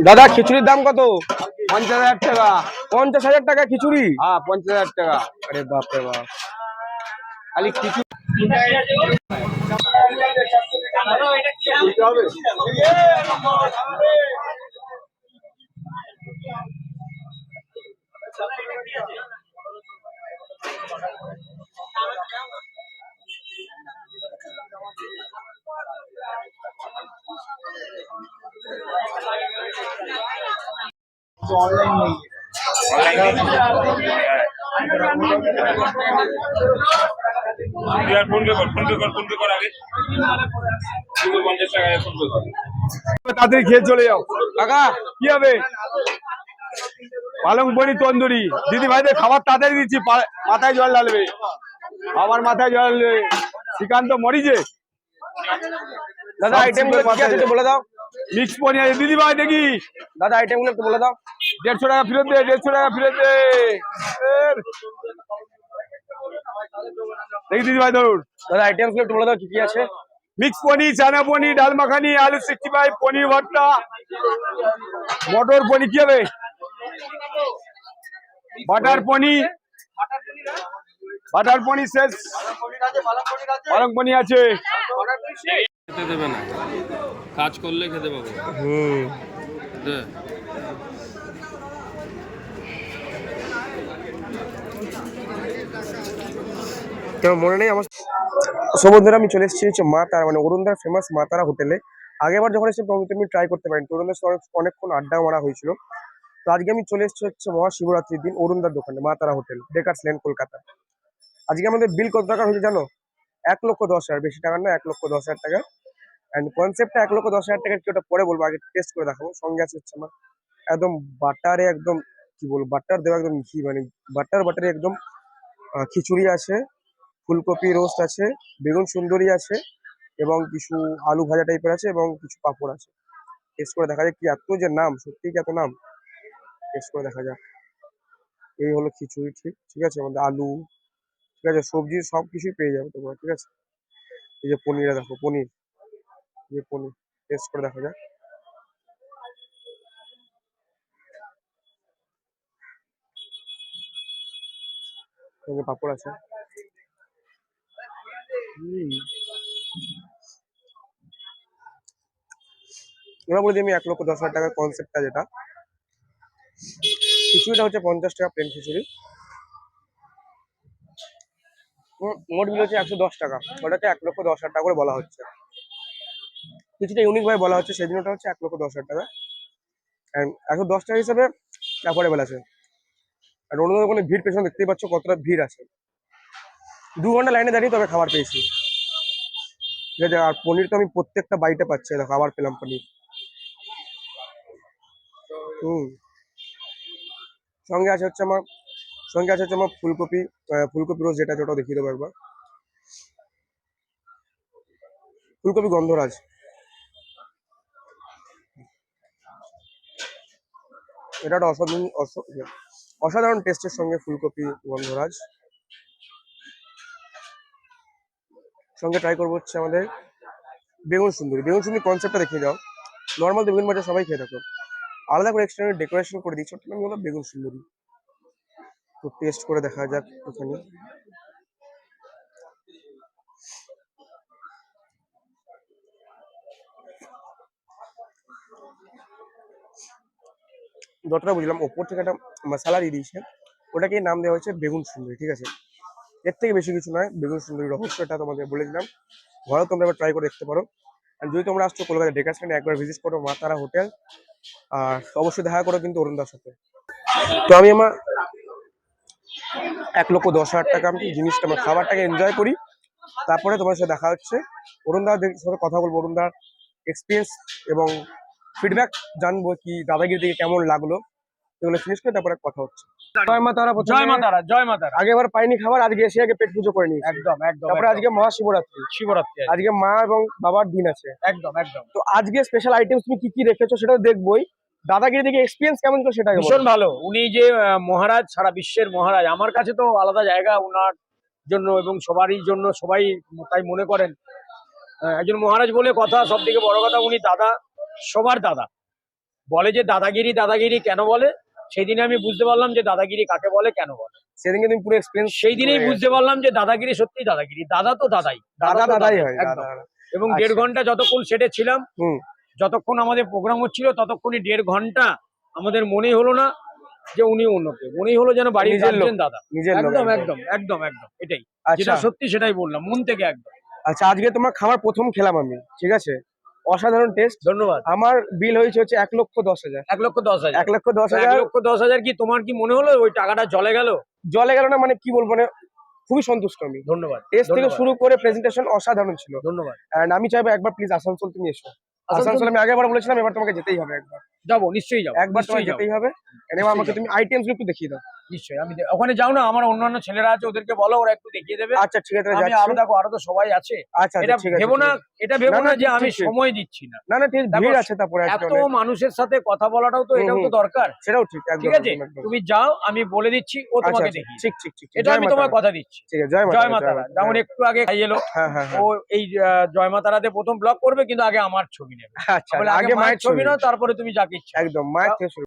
দাদা খিচুড়ির দাম কত? 50,000 টাকা। 50,000 টাকা খিচুড়ি? হ্যাঁ 50,000 টাকা। আরে বাপ রে বাপ। খালি খিচুড়ি ऑनलाइन नहीं है। फोन पे कर आगे 50 টাকা ফোন পে কর। তাড়াতাড়ি খেয়ে চলে যাও। কাকা কি হবে? পালং পনির তন্দুরি। দিদি ভাইদের খাবার তাড়াতাড়ি দিচ্ছি, মাথায় জল ঢালবে, আমার মাথায় জল ঢালবে। শ্রীকান্ত মরিছে। দাদা আইটেম গুলো কি আছে বলে দাও। মিক্স পনির আছে দিদি ভাই, দেখি দাদা আইটেম গুলো একটু বলে দাও। 150 টাকা ফেরত দে, 150 টাকা ফেরত দে। দেখি দিদি ভাই ধরুন। দাদা আইটেম গুলো একটু বলে দাও কি কি আছে। মিক্স পনির, চানা পনির, ডাল মাখানি, আলু 65, পনির ভর্তা, মটর পনির। কি হবে? বাটার পনির, বাটার পনির শেষ। পালং পনির আছে। খেতে দেবে না, কাজ করলে খেতে পাবো। কেন মনে নেই আমার। সমুদ্রে আমি চলে এসেছি হচ্ছে মা তারা, মানে অরুণদার ফেমাস মা তারা হোটেলে। আগেবার যখন এসে তুমি ট্রাই করতে পারেন, অরুণদার সঙ্গে অনেকক্ষণ আড্ডা মারা হয়েছিল। তো আজকে আমি চলে এসেছি হচ্ছে মহাশিবরাত্রির দিন অরুণদার দোকানে, মা তারা হোটেল, বেকার্স লেন, কলকাতা। আজকে আমাদের বিল কত টাকা হয়েছে জানো? 1,10,000, বেশি টাকা না, 1,10,000 টাকা। অ্যান্ড কনসেপ্টটা 1,10,000 টাকার কি ওটা পরে বলবো, আগে টেস্ট করে দেখাবো। সঙ্গে আছে হচ্ছে আমার একদম বাটারে, একদম কি বলবো, বাটার দেওয়া, একদম ঘি, মানে বাটারে একদম খিচুড়ি আছে, ফুলকপি রোস্ট আছে, বেগুন সুন্দরী আছে, এবং কিছু আলু ভাজা টাইপের আছে, এবং কিছু পাঁপড় আছে। টেস্ট করে দেখা যাক কি এত যে নাম, সত্যি কি এত নাম। টেস্ট করে দেখা যাক। এই হলো খিচুড়ি, ঠিক ঠিক আছে, আমাদের আলু, ঠিক আছে, সবজি সব কিছুই পেয়ে যাবে তোমরা, ঠিক আছে। এই যে পনিরটা দেখো, পনির, এই যে পনির, টেস্ট করে দেখা যাক। সঙ্গে পাঁপড় আছে। এবার বলে দিই আমি 1,10,000 টাকার কনসেপ্টটা যেটা। খিচুড়িটা হচ্ছে 50 টাকা প্লেন খিচুড়ি। মোট বিল হচ্ছে 110 টাকা। ওটাকে 1,10,000 টাকা করে বলা হচ্ছে। কিছুটা ইউনিক ভাবে বলা হচ্ছে, সেই জন্য ওটা হচ্ছে 1,10,000 টাকা। অ্যান্ড 110 টাকা হিসাবে অ্যাফোর্ডেবল আছে। আর অন্য দোকানে ভিড়, পেছনে দেখতেই পাচ্ছ কতটা ভিড় আছে। 2 ঘন্টা লাইনে দাঁড়িয়ে তবে খাবার পেয়েছি, ঠিক আছে। আর পনির তো আমি প্রত্যেকটা বাইটে পাচ্ছি, দেখো আবার পেলাম পনির। সঙ্গে আছে হচ্ছে আমার ফুলকপি, ফুলকপি রোজ যেটা, যেটা দেখিয়ে দেবো একবার। ফুলকপি গন্ধরাজ, এটা একটা অসাধারণ টেস্টের সঙ্গে ফুলকপি গন্ধরাজ। সঙ্গে ট্রাই করবো হচ্ছে আমাদের বেগুন সুন্দরী। বেগুন সুন্দরী কনসেপ্টটা দেখিয়ে দাও। নর্মাল বেগুন ভাজা সবাই খেয়ে থাকো, আলাদা করে এক্সট্রা ডেকোরেশন করে দিচ্ছ, ওটা আমি হলো বেগুন সুন্দরী। তো টেস্ট করে দেখা যাক ওখানে। যতটা বুঝলাম ওপর থেকে একটা মশলা দিয়ে দিয়েছে, ওটাকে নাম দেওয়া হয়েছে বেগুন সুন্দরী, ঠিক আছে। এর থেকে বেশি কিছু নয়। বেগুন সুন্দরী রহস্যটা তোমাদের বলে দিলাম। ঘরেও তোমরা এবার ট্রাই করে দেখতে পারো। আর যদি তোমরা আসছো কলকাতা ডেকার্স লেনে, একবার ভিজিট করো মা তারা হোটেল। আর অবশ্যই দেখা করো কিন্তু অরুণদার সাথে। তো আমি আমার 1,10,000 টাকা আমি জিনিসটা, আমার খাবারটাকে এনজয় করি, তারপরে তোমার সাথে দেখা হচ্ছে। অরুণদার সাথে কথা বলবো, অরুণদার এক্সপিরিয়েন্স এবং ফিডব্যাক জানবো, কি দাদাগিরি থেকে কেমন লাগলো, এগুলো ফিনিশ করে তারপরে কথা হচ্ছে। জয় মা তারা, জয় মা তারা, জয় মা তারা। আগেবার পাইনি খাবার, আজকে এসে আগে পেট পুজো করে নিই। একদম একদম। তারপরে আজকে মহাশিবরাত্রি, শিবরাত্রি আজকে মা এবং বাবার দিন আছে। একদম একদম। তো আজকে স্পেশাল আইটেমস তুমি কি কি রেখেছো সেটাও দেখবোই। দাদাগিরি থেকে এক্সপিরিয়েন্স কেমন ছিল সেটা ভীষণ ভালো। উনি যে মহারাজ, সারা বিশ্বের মহারাজ, আমার কাছে তো আলাদা জায়গা ওনার জন্য, এবং সবারই জন্য, সবাই তাই মনে করেন। একজন মহারাজ বলে কথা, সব থেকে বড় কথা উনি দাদা, সবার দাদা। বলে যে দাদাগিরি দাদাগিরি কেন বলে, সেই দিনে আমি বুঝতে পারলাম যে দাদাগিরি কাকে বলে, কেন বলে। সেদিনকে তুমি পুরো এক্সপিরিয়েন্স সেই দিনেই বুঝতে পারলাম যে দাদাগিরি সত্যি দাদাগিরি, দাদা তো দাদাই, দাদা তো দাদাই হয় একদম। দাদা। এবং আচ্ছা। 1.5 ঘন্টা যতক্ষণ সেটে ছিলাম, হুম। যতক্ষণ আমাদের প্রোগ্রাম হচ্ছিল, ততক্ষণই 1.5 ঘন্টা আমাদের মনেই হলো না যে উনি অন্য কেউ, মনেই হলো যেন বাড়ির নিজের লোক, গার্জেন দাদা। নিজের লোক একদম একদম। একদম একদম একদম এটাই, আচ্ছা যেটা সত্যি সেটাই বললাম মন থেকে একদম। আচ্ছা, আজকে তোমার খাবার প্রথম খেলাম আমি, ঠিক আছে, অসাধারণ টেস্ট। ধন্যবাদ। আমার বিল হয়েছে হচ্ছে 1,10,000। 1,10,000। 1,10,000 1,10,000 কি তোমার কি মনে হলো ওই টাকাটা জলে গেল? জলে গেল না, মানে কি বলবো, মানে খুবই সন্তুষ্ট আমি। ধন্যবাদ। টেস্ট থেকে ধন্যবাদ। শুরু করে প্রেজেন্টেশন অসাধারণ ছিল। ধন্যবাদ। এন্ড আমি চাইবো একবার প্লিজ আসানসোল তুমি এসো। আসানসোল আসানসোল আমি আগেরবার বলেছিলাম, এবার তোমাকে যেতেই হবে একবার। যাবো, নিশ্চয়ই যাবো, একবার তোমাকে নিশ্চয়ই যাবো, যেতেই হবে। এবার আমাকে তুমি আইটেমস একটু দেখিয়ে দাও। নিশ্চয়ই। আমি ওখানে যাও না, আমার অন্যান্য ছেলেরা আছে, ওদেরকে বলো, ওরা একটু দেখিয়ে দেবে। আচ্ছা ঠিক আছে, আমি যাচ্ছি। আরো দেখো, আরো তো সবাই আছে। আচ্ছা এটা ঠিক আছে, ভেবো না, এটা ভেবো না, না না, যে ঠিক, আমি ঠিক। সময় দিচ্ছি না। না না ঠিক, দেখো, ভিড় আছে তারপরে এত আজকে অনেক। মানুষের সাথে কথা বলাটাও তো, হুম, এটাও তো হুম। দরকার। সেটাও ঠিক, একদম ঠিক আছে, একদম, একদম। তুমি যাও, আমি বলে দিচ্ছি, ও আচ্ছা তোমাকে আচ্ছা, দেখিয়ে ঠিক ঠিক ঠিক, এটা আমি তোমার কথা দিচ্ছি। ঠিক আছে, জয় মা জয় তারা, মাতারা। যেমন একটু আগে খাই এলো, হ্যাঁ হ্যাঁ ও এই জয় মাতারাতে প্রথম ব্লগ করবে, কিন্তু আগে আমার ছবি নেবে। আচ্ছা, বলে, আগে মায়ের ছবি নাও, তারপরে তুমি যাকে ইচ্ছা। একদম মায়ের থেকে শুরু।